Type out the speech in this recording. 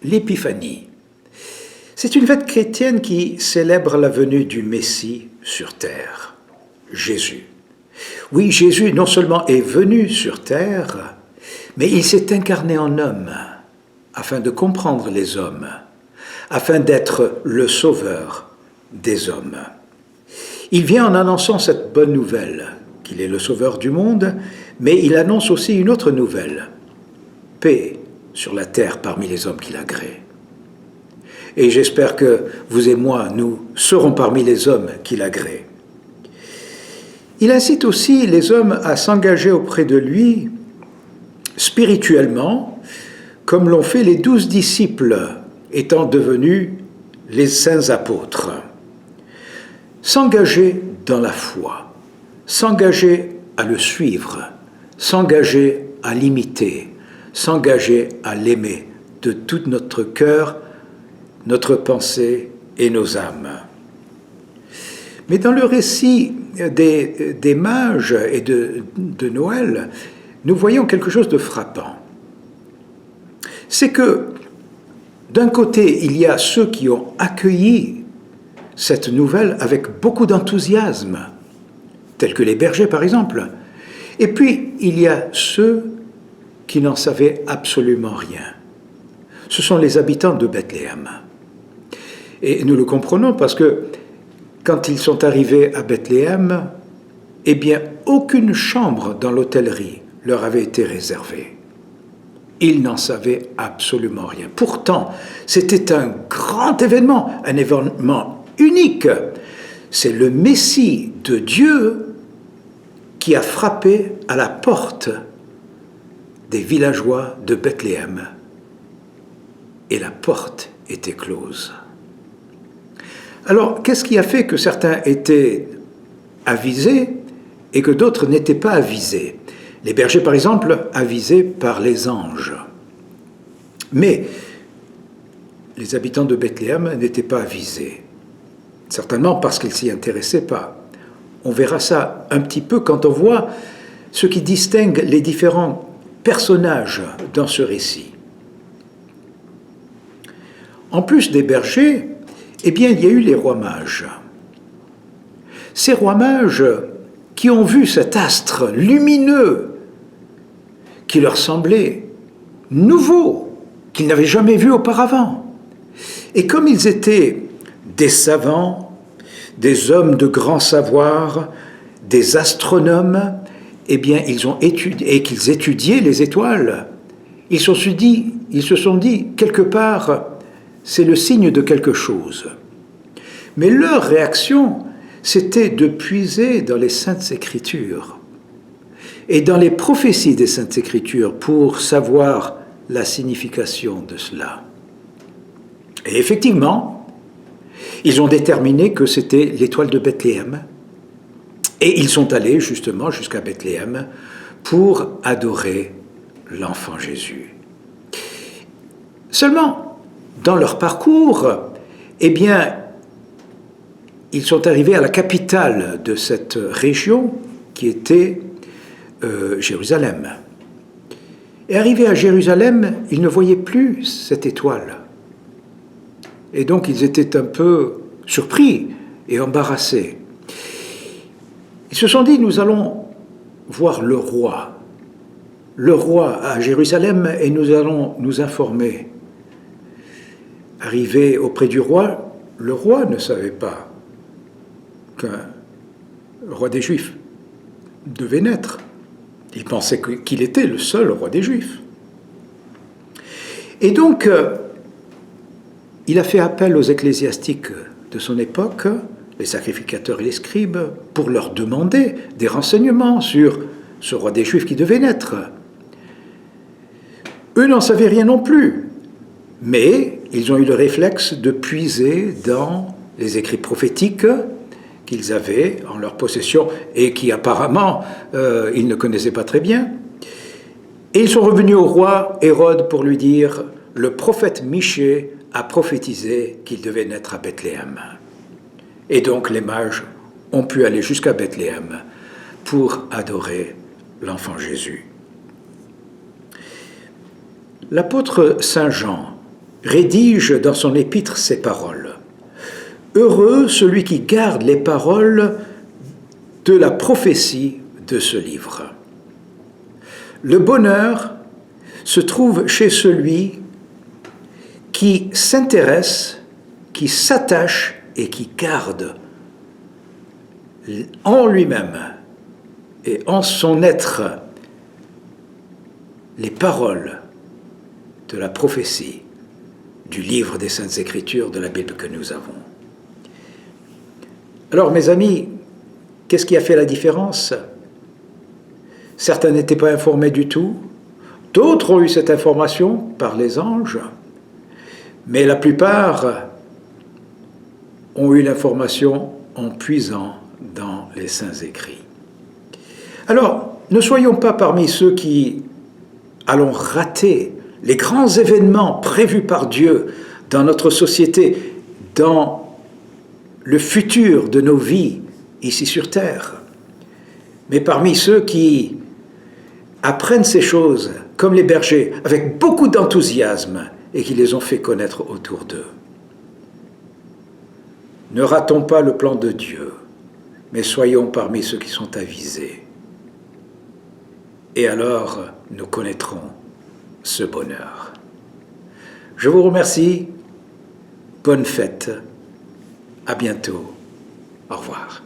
l'épiphanie. C'est une fête chrétienne qui célèbre la venue du Messie sur terre, Jésus. Oui, Jésus non seulement est venu sur terre, mais il s'est incarné en homme afin de comprendre les hommes, afin d'être le sauveur des hommes. Il vient en annonçant cette bonne nouvelle, qu'il est le sauveur du monde, mais il annonce aussi une autre nouvelle, paix sur la terre parmi les hommes qu'il a créés. Et j'espère que vous et moi, nous serons parmi les hommes qu'il a créés. Il incite aussi les hommes à s'engager auprès de lui spirituellement, comme l'ont fait les 12 disciples, étant devenus les saints apôtres. S'engager dans la foi, s'engager à le suivre, s'engager à l'imiter, s'engager à l'aimer de tout notre cœur, notre pensée et nos âmes. Mais dans le récit des mages et de Noël, nous voyons quelque chose de frappant. C'est que, d'un côté, il y a ceux qui ont accueilli cette nouvelle avec beaucoup d'enthousiasme, tels que les bergers par exemple. Et puis, il y a ceux qui n'en savaient absolument rien. Ce sont les habitants de Bethléem. Et nous le comprenons parce que quand ils sont arrivés à Bethléem, eh bien, aucune chambre dans l'hôtellerie leur avait été réservée. Ils n'en savaient absolument rien. Pourtant, c'était un grand événement, un événement unique. C'est le Messie de Dieu qui a frappé à la porte des villageois de Bethléem. Et la porte était close. Alors, qu'est-ce qui a fait que certains étaient avisés et que d'autres n'étaient pas avisés? Les bergers, par exemple, avisés par les anges. Mais les habitants de Bethléem n'étaient pas avisés. Certainement parce qu'ils ne s'y intéressaient pas. On verra ça un petit peu quand on voit ce qui distingue les différents personnages dans ce récit. En plus des bergers, eh bien, il y a eu les rois mages. Ces rois mages qui ont vu cet astre lumineux qui leur semblait nouveau, qu'ils n'avaient jamais vu auparavant. Et comme ils étaient des savants, des hommes de grand savoir, des astronomes, eh bien, ils ont étudié, et qu'ils étudiaient les étoiles, ils se sont dit, quelque part, c'est le signe de quelque chose. Mais leur réaction, c'était de puiser dans les Saintes Écritures et dans les prophéties des Saintes Écritures pour savoir la signification de cela. Et effectivement, ils ont déterminé que c'était l'étoile de Bethléem et ils sont allés justement jusqu'à Bethléem pour adorer l'enfant Jésus. Seulement, dans leur parcours, eh bien, ils sont arrivés à la capitale de cette région qui était Jérusalem. Et arrivés à Jérusalem, ils ne voyaient plus cette étoile. Et donc ils étaient un peu surpris et embarrassés. Ils se sont dit, nous allons voir le roi à Jérusalem, et nous allons nous informer. Arrivé auprès du roi, le roi ne savait pas qu'un roi des Juifs devait naître. Il pensait qu'il était le seul roi des Juifs. Et donc, il a fait appel aux ecclésiastiques de son époque, les sacrificateurs et les scribes, pour leur demander des renseignements sur ce roi des Juifs qui devait naître. Eux n'en savaient rien non plus, mais ils ont eu le réflexe de puiser dans les écrits prophétiques qu'ils avaient en leur possession et qui apparemment ils ne connaissaient pas très bien. Et ils sont revenus au roi Hérode pour lui dire « Le prophète Michée a prophétisé qu'il devait naître à Bethléem ». Et donc les mages ont pu aller jusqu'à Bethléem pour adorer l'enfant Jésus. L'apôtre Saint Jean rédige dans son épître ces paroles. Heureux celui qui garde les paroles de la prophétie de ce livre. Le bonheur se trouve chez celui qui s'intéresse, qui s'attache et qui garde en lui-même et en son être les paroles de la prophétie du livre des Saintes Écritures de la Bible que nous avons. Alors, mes amis, qu'est-ce qui a fait la différence? Certains n'étaient pas informés du tout, d'autres ont eu cette information par les anges, mais la plupart ont eu l'information en puisant dans les Saints Écrits. Alors, ne soyons pas parmi ceux qui allons rater les grands événements prévus par Dieu dans notre société, dans le futur de nos vies ici sur terre, mais parmi ceux qui apprennent ces choses comme les bergers avec beaucoup d'enthousiasme et qui les ont fait connaître autour d'eux. Ne ratons pas le plan de Dieu, mais soyons parmi ceux qui sont avisés. Et alors, nous connaîtrons ce bonheur. Je vous remercie. Bonne fête. À bientôt. Au revoir.